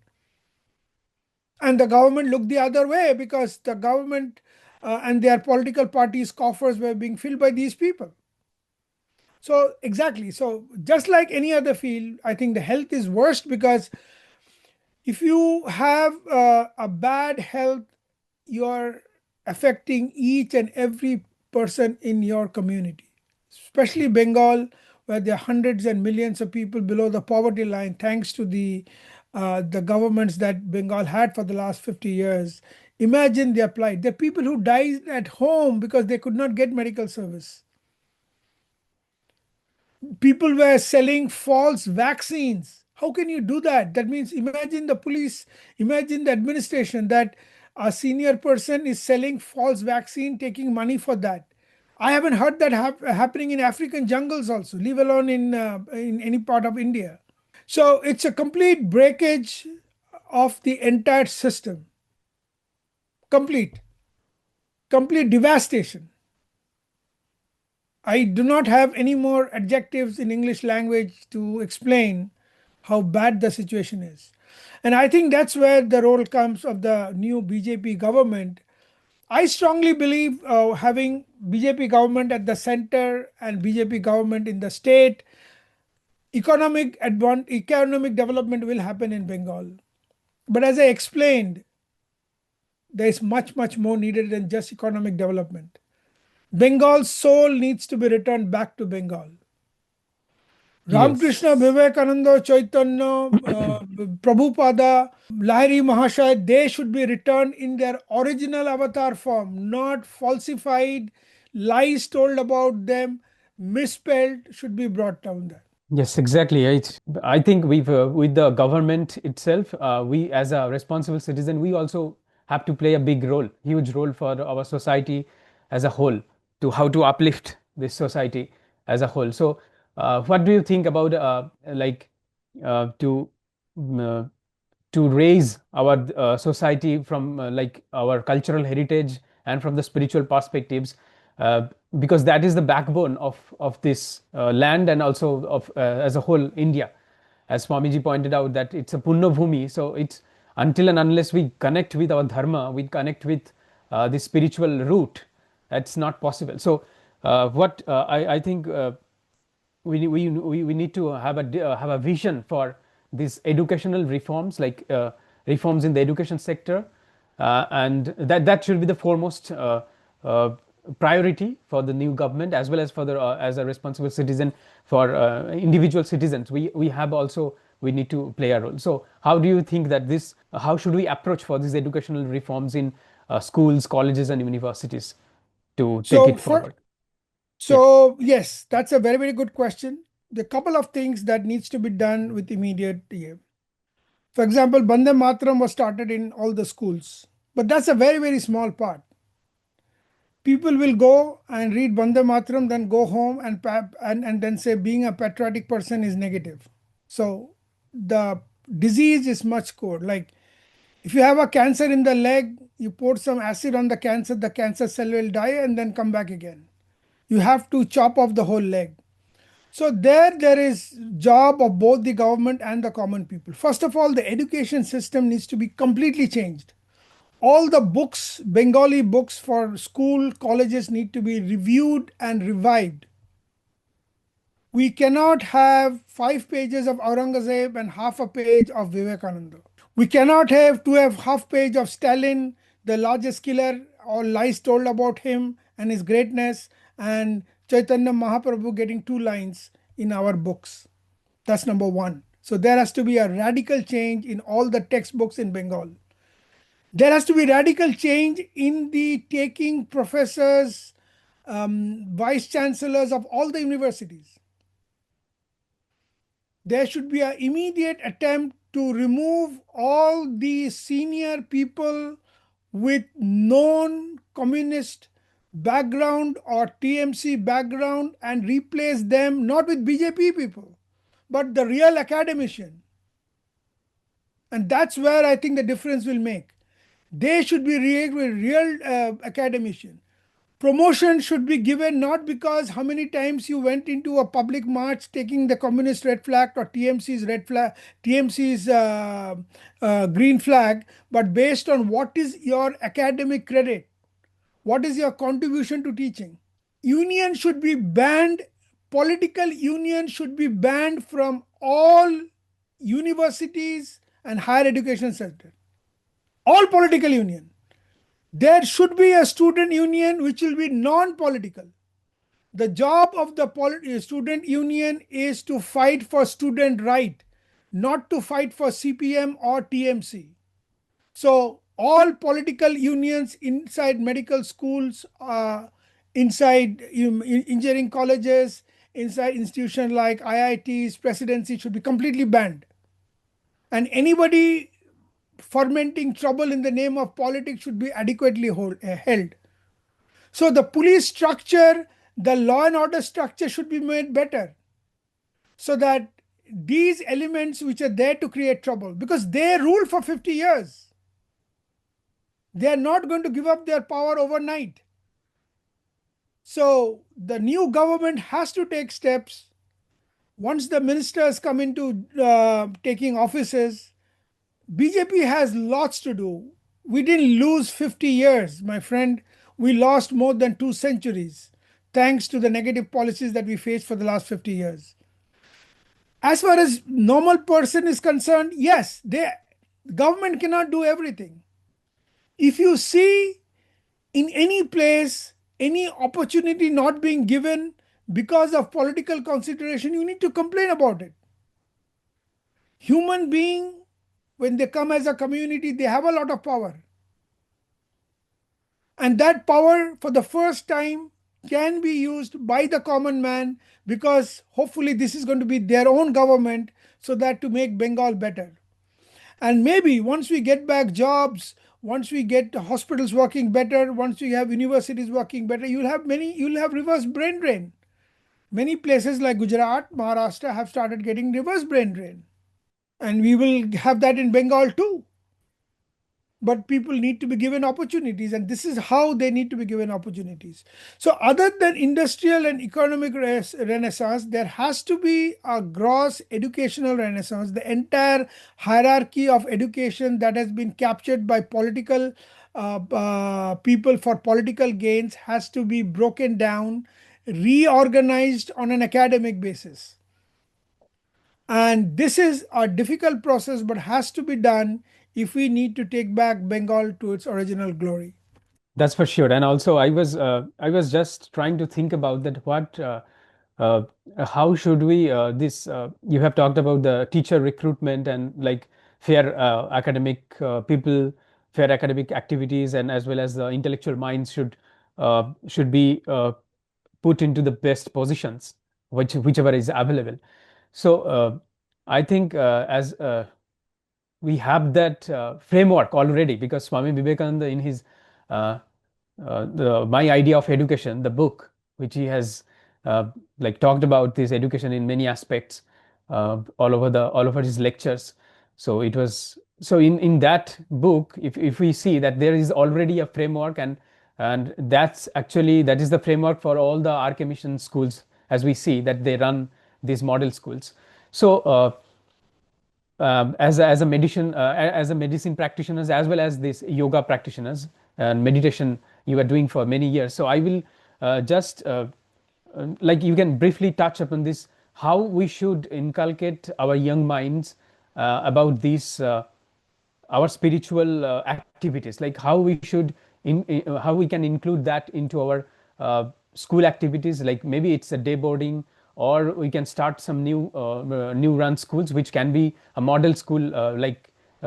And the government looked the other way because the government and their political parties' coffers were being filled by these people. So exactly. So just like any other field, I think the health is worst because if you have a bad health, you're affecting each and every person in your community, especially Bengal, where there are hundreds and millions of people below the poverty line, thanks to the governments that Bengal had for the last 50 years. Imagine their plight. There are people who died at home because they could not get medical service. People were selling false vaccines. How can you do that? That means imagine the police, imagine the administration that a senior person is selling false vaccine, taking money for that. I haven't heard that happening in African jungles also, leave alone in any part of India. So it's a complete breakage of the entire system. Complete, complete devastation. I do not have any more adjectives in English language to explain how bad the situation is. And I think that's where the role comes of the new BJP government. I strongly believe having BJP government at the center and BJP government in the state, economic development will happen in Bengal. But as I explained, there is much, much more needed than just economic development. Bengal's soul needs to be returned back to Bengal. Ramakrishna, Yes. Vivekananda, Chaitanya, Prabhupada, Lahiri Mahashaya, they should be returned in their original avatar form, not falsified, lies told about them, misspelled, should be brought down there. Yes, exactly. I think with the government itself, we as a responsible citizen, we also have to play a big role, huge role for our society as a whole, to how to uplift this society as a whole. So, what do you think about like uh, to mm, to raise our society from like our cultural heritage and from the spiritual perspectives? uh, because that is the backbone of this land and also of as a whole India. As Swamiji pointed out, that it's a Punna Bhumi, so it's until and unless we connect with our dharma, we connect with the spiritual root, that's not possible. So what I think we need to have a vision for these educational reforms, like reforms in the education sector, and that should be the foremost uh, priority for the new government, as well as for the as a responsible citizen for individual citizens. We have also, we need to play a role. So how do you think that this, how should we approach for these educational reforms in schools, colleges and universities to take So it for forward? Yeah. so yes, that's a very, very good question. The couple of things that needs to be done with immediate. For example, Bande Matram was started in all the schools, but that's a very, very small part. People will go and read Bande Matram, then go home and then say being a patriotic person is negative. So the disease is much core. Like if you have a cancer in the leg, you pour some acid on the cancer cell will die and then come back again. You have to chop off the whole leg. So there is job of both the government and the common people. First of all, the education system needs to be completely changed. All the books, Bengali books for school, colleges need to be reviewed and revived. We cannot have 5 pages of Aurangzeb and half a page of Vivekananda. We cannot have half page of Stalin, the largest killer, or lies told about him and his greatness, and Chaitanya Mahaprabhu getting 2 lines in our books. That's number one. So there has to be a radical change in all the textbooks in Bengal. There has to be radical change in the taking professors, vice-chancellors of all the universities. There should be an immediate attempt to remove all the senior people with known communist background or TMC background and replace them not with BJP people, but the real academician. And that's where I think the difference will make. They should be real academician. Promotion should be given not because how many times you went into a public march taking the communist red flag or TMC's red flag, TMC's green flag, but based on what is your academic credit, what is your contribution to teaching. Union should be banned. Political union should be banned from all universities and higher education sector. All political union. There should be a student union which will be non-political. The job of the student union is to fight for student right, not to fight for CPM or TMC. So all political unions inside medical schools, inside engineering colleges, inside institutions like IITs, presidency should be completely banned. And anybody fermenting trouble in the name of politics should be adequately held. So the police structure, the law and order structure should be made better so that these elements which are there to create trouble, because they ruled for 50 years, they are not going to give up their power overnight. So the new government has to take steps. Once the ministers come into taking offices, BJP has lots to do. We didn't lose 50 years, my friend. We lost more than 2 centuries thanks to the negative policies that we faced for the last 50 years. As far as normal person is concerned, yes, government cannot do everything. If you see in any place any opportunity not being given because of political consideration, you need to complain about it. Human being, when they come as a community, they have a lot of power. And that power, for the first time, can be used by the common man, because hopefully this is going to be their own government, so that to make Bengal better. And maybe once we get back jobs, once we get hospitals working better, once we have universities working better, you'll have reverse brain drain. Many places like Gujarat, Maharashtra have started getting reverse brain drain. And we will have that in Bengal too. but people need to be given opportunities, and this is how they need to be given opportunities. So other than industrial and economic renaissance, there has to be a gross educational renaissance. The entire hierarchy of education that has been captured by political people for political gains has to be broken down, reorganized on an academic basis. And this is a difficult process, but has to be done if we need to take back Bengal to its original glory. That's for sure. And also, I was just trying to think about that. Uh, how should we this? You have talked about the teacher recruitment and like fair academic people, fair academic activities, and as well as the intellectual minds should be put into the best positions, whichever is available. So I think as we have that framework already because Swami Vivekananda in his uh, My Idea of Education, the book, which he has like talked about this education in many aspects all over his lectures. So it was so in that book, if we see that there is already a framework and that is the framework for all the RK mission schools as we see that they run these model schools. So as a as a medicine practitioners as well as these yoga practitioners and meditation you are doing for many years. So I will just like you can briefly touch upon this how we should inculcate our young minds about these our spiritual activities, like how we should how we can include that into our school activities, like maybe it's a day boarding or we can start some new run schools which can be a model school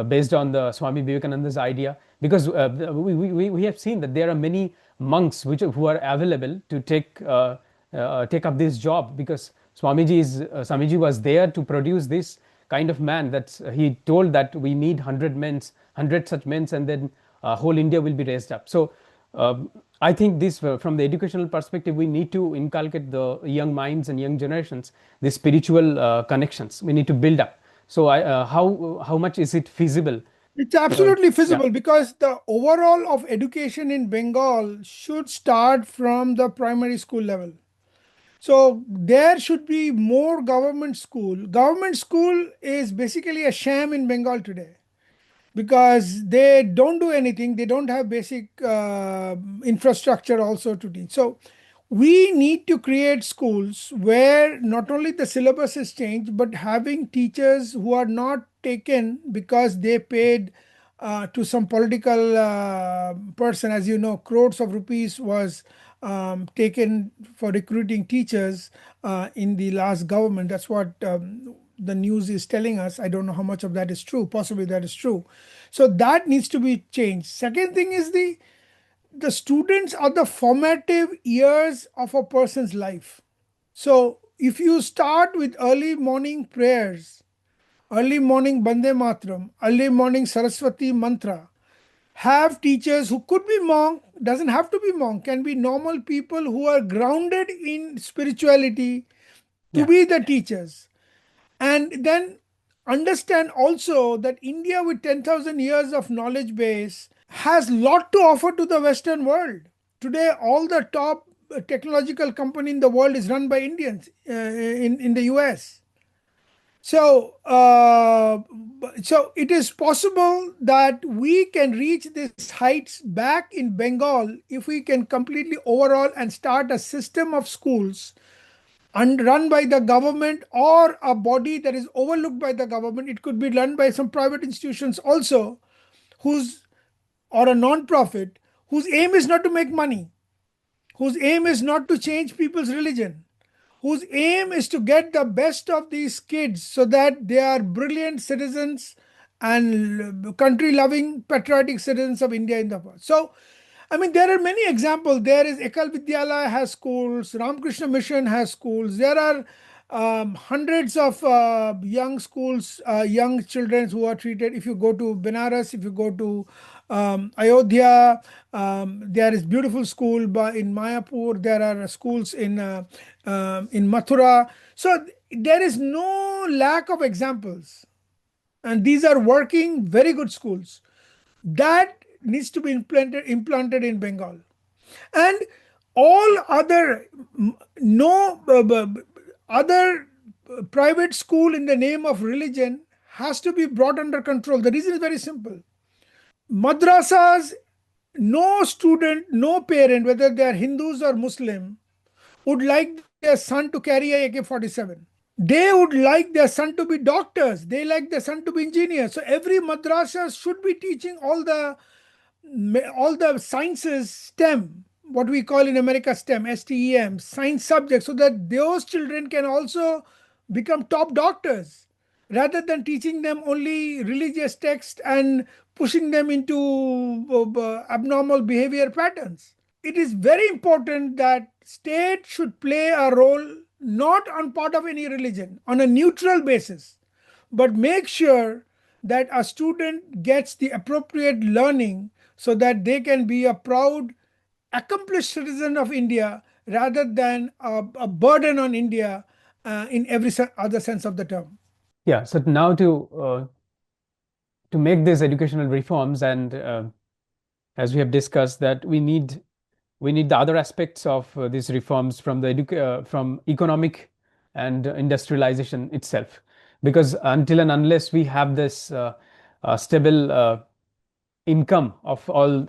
based on the Swami Vivekananda's idea, because we have seen that there are many monks who are available to take up this job, because Swamiji was there to produce this kind of man that he told that we need 100 such men, and then whole India will be raised up. So I think this from the educational perspective we need to inculcate the young minds and young generations the spiritual connections we need to build up. So how much is it feasible? It's uh, absolutely yeah, feasible because the overall of education in Bengal should start from the primary school level. So there should be more government school. Government school is basically a sham in Bengal today because they don't do anything. They don't have basic infrastructure also to teach. So we need to create schools where not only the syllabus is changed, but having teachers who are not taken because they paid to some political person. As you know, crores of rupees was taken for recruiting teachers in the last government. That's what the news is telling us. I don't know how much of that is true. Possibly that is true. So that needs to be changed. Second thing is the students are the formative years of a person's life. So if you start with early morning prayers, early morning Bande Matram, early morning Saraswati mantra, have teachers who could be monk, doesn't have to be monk, can be normal people who are grounded in spirituality to yeah, be the teachers. And then understand also that India with 10,000 years of knowledge base has lot to offer to the Western world. Today, all the top technological company in the world is run by Indians in the US. So, so it is possible that we can reach these heights back in Bengal if we can completely overhaul and start a system of schools and run by the government or a body that is overlooked by the government. It could be run by some private institutions also, whose or a non-profit whose aim is not to make money, whose aim is not to change people's religion, whose aim is to get the best of these kids so that they are brilliant citizens and country loving patriotic citizens of India in the past. So I mean, there are many examples. There is Ekal Vidyalaya has schools, Ramakrishna Mission has schools. There are hundreds of young schools, young children who are treated. If you go to Benares, if you go to Ayodhya, there is beautiful school in Mayapur. There are schools in Mathura. So there is no lack of examples, and these are working very good schools. That needs to be implanted in Bengal. And all other no other private school in the name of religion has to be brought under control. The reason is very simple. Madrasas, no student, no parent, whether they are Hindus or Muslim, would like their son to carry a AK-47. They would like their son to be doctors. They like their son to be engineers. So every madrasa should be teaching all the sciences, STEM, what we call in America STEM, STEM, science subjects, so that those children can also become top doctors, rather than teaching them only religious text and pushing them into abnormal behavior patterns. It is very important that state should play a role not on part of any religion, on a neutral basis, but make sure that a student gets the appropriate learning so that they can be a proud, accomplished citizen of India, rather than a burden on India in every other sense of the term. Yeah, so now to make these educational reforms, and as we have discussed, that we need the other aspects of these reforms from the from economic and industrialization itself, because until and unless we have this stable income of all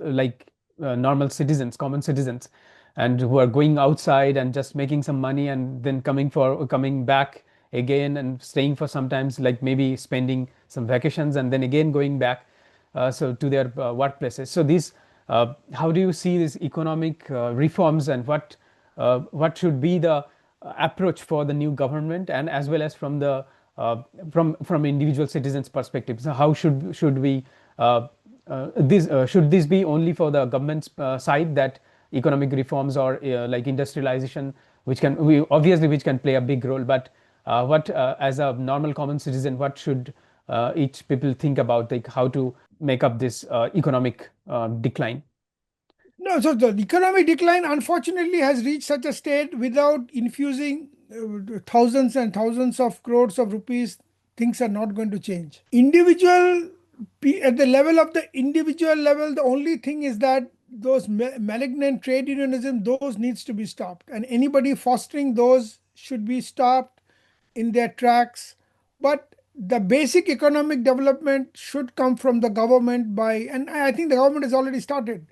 normal citizens, common citizens, and who are going outside and just making some money and then coming back again and staying for sometimes, like maybe spending some vacations and then again going back so to their workplaces. So these how do you see these economic reforms, and what should be the approach for the new government, and as well as from the from individual citizens perspective? So how should we this should this be only for the government's side, that economic reforms or like industrialization, which can we obviously which can play a big role, but what as a normal common citizen, what should each people think about, like how to make up this economic decline? No, so the economic decline unfortunately has reached such a state without infusing thousands and thousands of crores of rupees. Things are not going to change. At the level of the individual level, the only thing is that those malignant trade unionism, those needs to be stopped, and anybody fostering those should be stopped in their tracks. But the basic economic development should come from the government and I think the government has already started.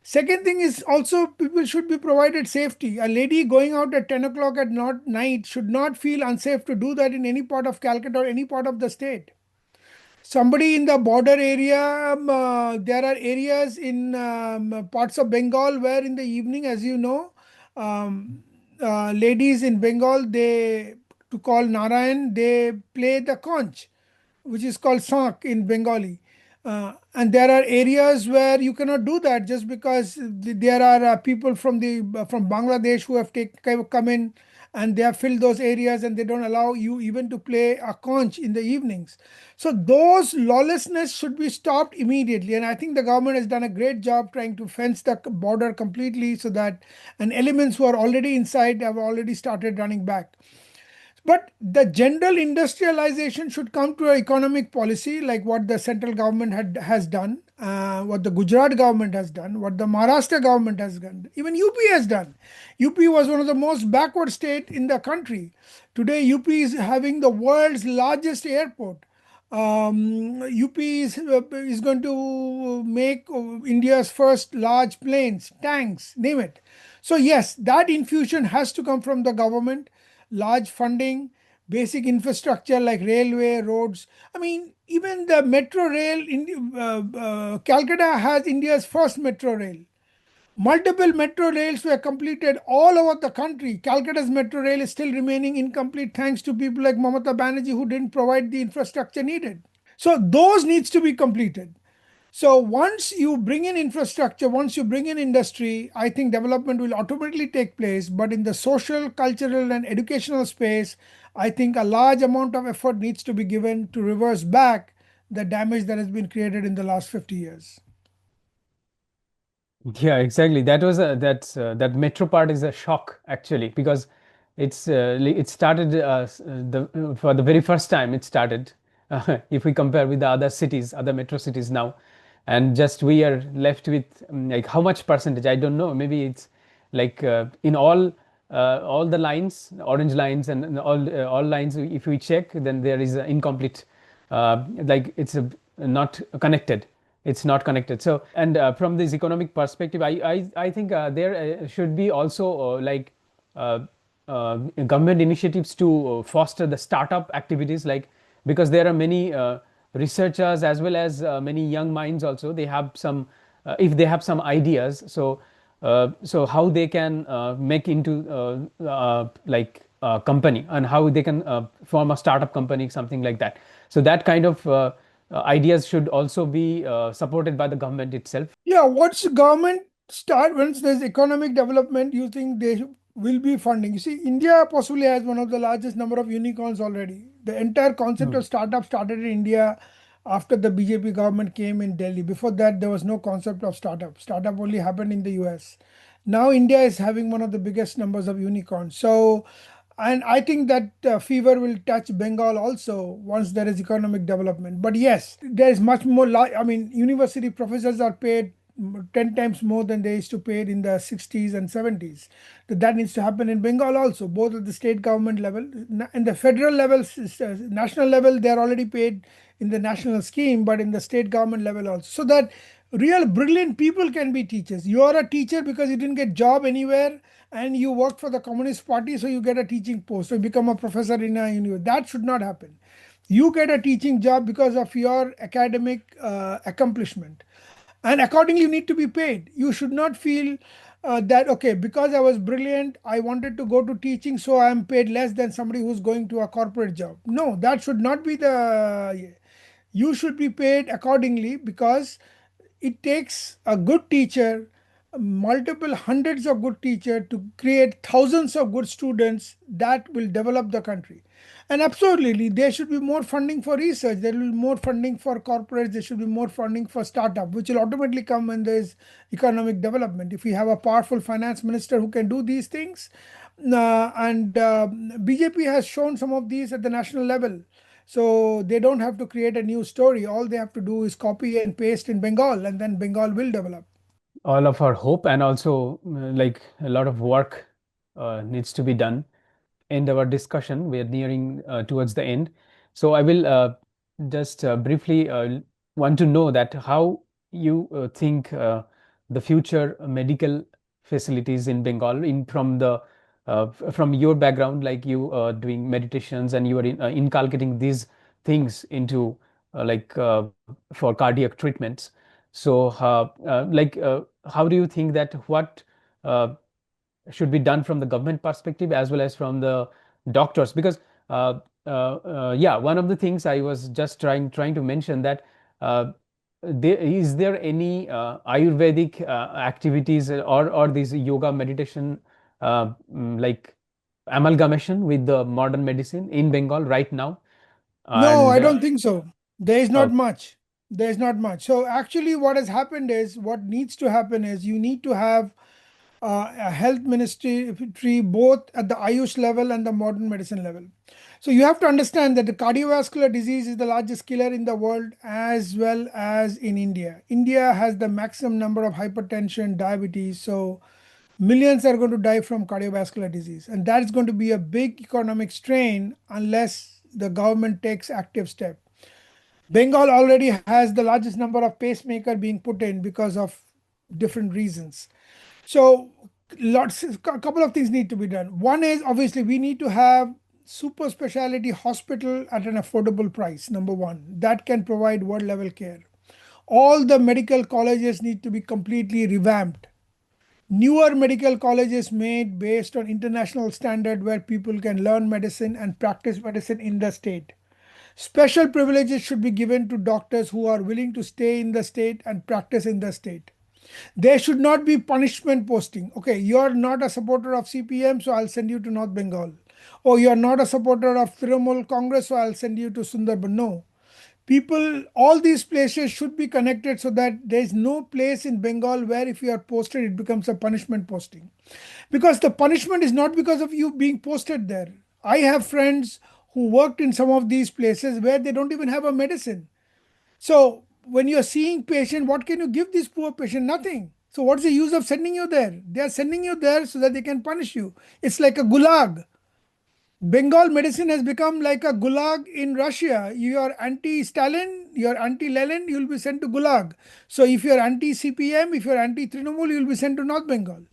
Second thing is also people should be provided safety. A lady going out at 10 o'clock at night should not feel unsafe to do that in any part of Calcutta or any part of the state. Somebody in the border area, there are areas in parts of Bengal where in the evening, as you know, um, ladies in Bengal, to call Narayan, they play the conch, which is called sank in Bengali. And there are areas where you cannot do that, just because there are people from Bangladesh who have come in, and they have filled those areas, and they don't allow you even to play a conch in the evenings. So those lawlessness should be stopped immediately, and I think the government has done a great job trying to fence the border completely, so that and elements who are already inside have already started running back. But the general industrialization should come to an economic policy like what the central government has done, what the Gujarat government has done, what the Maharashtra government has done, even UP has done. UP was one of the most backward state in the country. Today, UP is having the world's largest airport. UP is going to make India's first large planes, tanks, name it. So yes, that infusion has to come from the government, large funding, basic infrastructure like railway, roads. I mean, even the metro rail in Calcutta has India's first metro rail. Multiple metro rails were completed all over the country. Calcutta's metro rail is still remaining incomplete thanks to people like Mamata Banerjee who didn't provide the infrastructure needed. So those needs to be completed. So once you bring in infrastructure, once you bring in industry, I think development will automatically take place. But in the social, cultural, and educational space, I think a large amount of effort needs to be given to reverse back the damage that has been created in the last 50 years. Yeah, exactly. That metro part is a shock actually, because it started the for the very first time it started if we compare with the other cities, other metro cities now. and just we are left with like how much percentage, I don't know, maybe it's like in all the lines, orange lines and all lines, if we check, then there is an incomplete, like it's not connected, it's not connected. So, and from this economic perspective, I think there should be also uh, government initiatives to foster the startup activities, like because there are many researchers as well as many young minds also, they have some if they have some ideas, so so how they can make into company, and how they can form a startup company, something like that. So that kind of ideas should also be supported by the government itself. Yeah, what's the government start once there's economic development, you think they will be funding? You see, India possibly has one of the largest number of unicorns already. The entire concept Hmm. of startup started in India after the BJP government came in Delhi. Before that, there was no concept of startup. Startup only happened in the US. Now India is having one of the biggest numbers of unicorns. So, and I think that fever will touch Bengal also once there is economic development. But yes, there is much more. I mean, university professors are paid 10 times more than they used to pay in the 60s and 70s. That needs to happen in Bengal also, both at the state government level. In the federal level, national level, they are already paid in the national scheme, but in the state government level also. So that real brilliant people can be teachers. You are a teacher because you didn't get job anywhere and you worked for the Communist Party, so you get a teaching post, so you become a professor in a university. That should not happen. You get a teaching job because of your academic accomplishment, and accordingly you need to be paid. You should not feel that okay, because I was brilliant, I wanted to go to teaching, so I am paid less than somebody who's going to a corporate job. No, that should not be the. You should be paid accordingly, because it takes a good teacher, multiple hundreds of good teachers, to create thousands of good students that will develop the country. And absolutely, there should be more funding for research. There will be more funding for corporates. There should be more funding for startup, which will automatically come when there is economic development. If we have a powerful finance minister who can do these things, and BJP has shown some of these at the national level. So they don't have to create a new story. All they have to do is copy and paste in Bengal, and then Bengal will develop. All of our hope, and also like a lot of work needs to be done. End our discussion, we are nearing towards the end, so I will just briefly want to know that how you think the future medical facilities in Bengal, in from the from your background, like you doing meditations and you are inculcating these things into for cardiac treatments. So how do you think that what uh, should be done from the government perspective as well as from the doctors? Because yeah, one of the things I was just trying to mention that is there any Ayurvedic activities or these yoga meditation like amalgamation with the modern medicine in Bengal right now? No, And I don't think so. There is not oh, much. There is not much. So actually, what has happened is, what needs to happen is, you need to have a health ministry both at the Ayush level and the modern medicine level. So you have to understand that the cardiovascular disease is the largest killer in the world as well as in India. India has the maximum number of hypertension, diabetes. So millions are going to die from cardiovascular disease. And that is going to be a big economic strain unless the government takes active step. Bengal already has the largest number of pacemaker being put in because of different reasons. So a couple of things need to be done. One is, obviously we need to have super specialty hospital at an affordable price. Number one, that can provide world level care. All the medical colleges need to be completely revamped. Newer medical colleges made based on international standard, where people can learn medicine and practice medicine in the state. Special privileges should be given to doctors who are willing to stay in the state and practice in the state. There should not be punishment posting. Okay, you're not a supporter of CPM, so I'll send you to North Bengal. Or you're not a supporter of Trinamool Congress, so I'll send you to Sundarban. No. People, all these places should be connected, so that there's no place in Bengal where if you are posted, it becomes a punishment posting. Because the punishment is not because of you being posted there. I have friends who worked in some of these places where they don't even have a medicine. So when you're seeing patient, what can you give this poor patient? Nothing. So what's the use of sending you there? They are sending you there so that they can punish you. It's like a gulag. Bengal medicine has become like a gulag in Russia. You are anti-Stalin, you are anti-Lenin, you will be sent to gulag. So if you are anti-CPM, if you are anti-Trinamool, you will be sent to North Bengal.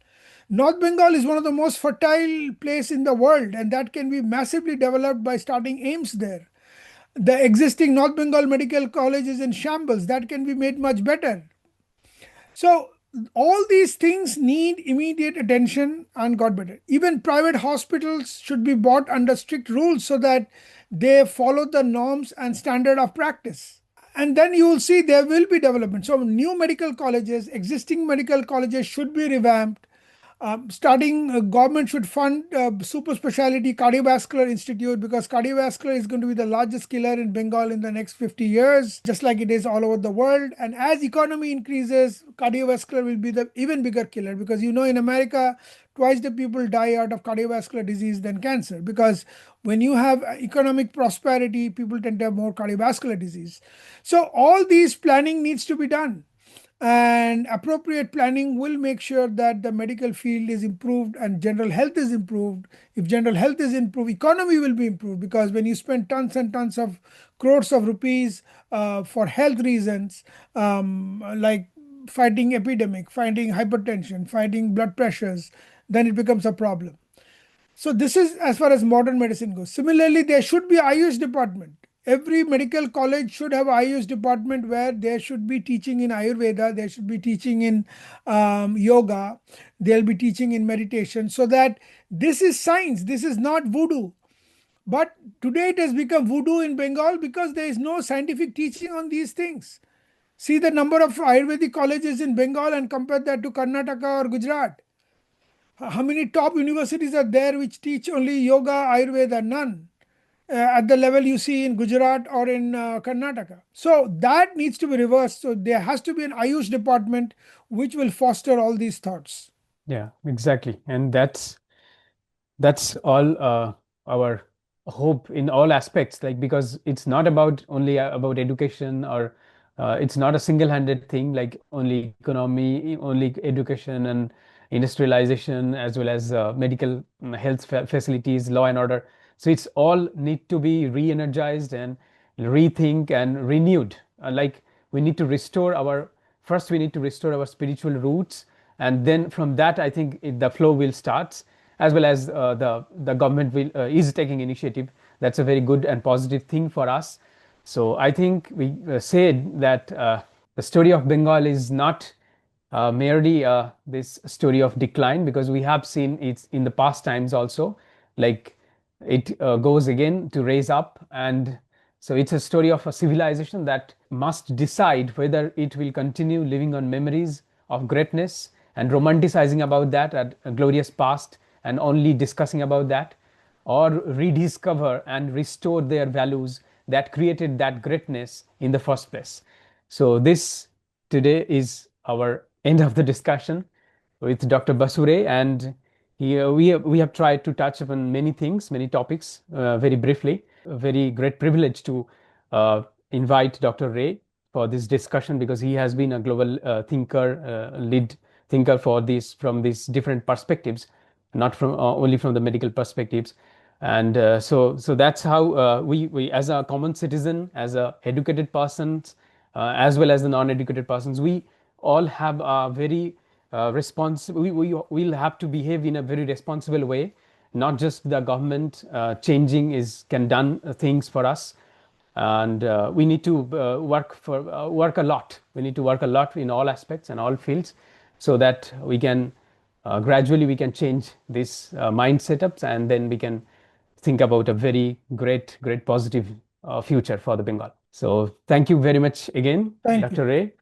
North Bengal is one of the most fertile place in the world, and that can be massively developed by starting AIMS there. The existing North Bengal Medical College is in shambles. That can be made much better. So all these things need immediate attention and got better. Even private hospitals should be brought under strict rules so that they follow the norms and standard of practice. And then you will see there will be development. So new medical colleges, existing medical colleges should be revamped. Starting government should fund super specialty cardiovascular institute, because cardiovascular is going to be the largest killer in Bengal in the next 50 years, just like it is all over the world. And as economy increases, cardiovascular will be the even bigger killer, because in America, twice the people die out of cardiovascular disease than cancer, because when you have economic prosperity, people tend to have more cardiovascular disease. So all these planning needs to be done, and appropriate planning will make sure that the medical field is improved and general health is improved. If general health is improved, economy will be improved, because when you spend tons and tons of crores of rupees for health reasons, like fighting epidemic, fighting hypertension, fighting blood pressures, then it becomes a problem. So this is as far as modern medicine goes. Similarly, there should be Ayush department. Every medical college should have Ayush department, where there should be teaching in Ayurveda, there should be teaching in yoga, they'll be teaching in meditation, so that this is science, this is not voodoo. But today it has become voodoo in Bengal, because there is no scientific teaching on these things. See the number of Ayurvedic colleges in Bengal and compare that to Karnataka or Gujarat. How many top universities are there which teach only yoga, Ayurveda? None. At the level you see in Gujarat or in Karnataka. So that needs to be reversed. So there has to be an Ayush department which will foster all these thoughts. Yeah, exactly. And that's all our hope in all aspects, like, because it's not about only about education, or it's not a single-handed thing, like only economy, only education and industrialization, as well as medical health facilities, law and order. So it's all need to be re-energized and rethink and renewed. Like, we need to restore our first we need to restore our spiritual roots, and then from that, I think the flow will start, as well as the government will is taking initiative. That's a very good and positive thing for us. So I think we said that the story of Bengal is not merely this story of decline, because we have seen it in the past times also, like it goes again to raise up. And so it's a story of a civilization that must decide whether it will continue living on memories of greatness and romanticizing about that at a glorious past and only discussing about that, or rediscover and restore their values that created that greatness in the first place. So this today is our end of the discussion with Dr. Basu Ray, and we have tried to touch upon many things, many topics, very briefly. A very great privilege to invite Dr. Ray for this discussion, because he has been a global thinker, lead thinker for this from these different perspectives, not from only from the medical perspectives. And so that's how we as a common citizen, as a educated persons, as well as the non-educated persons, we all have a very we will have to behave in a very responsible way. Not just the government changing is can done things for us, and we need to work a lot. We need to work a lot in all aspects and all fields, so that we can gradually we can change this mind setups, and then we can think about a very great positive future for the Bengal. So thank you very much again, Thank you. Dr. Ray.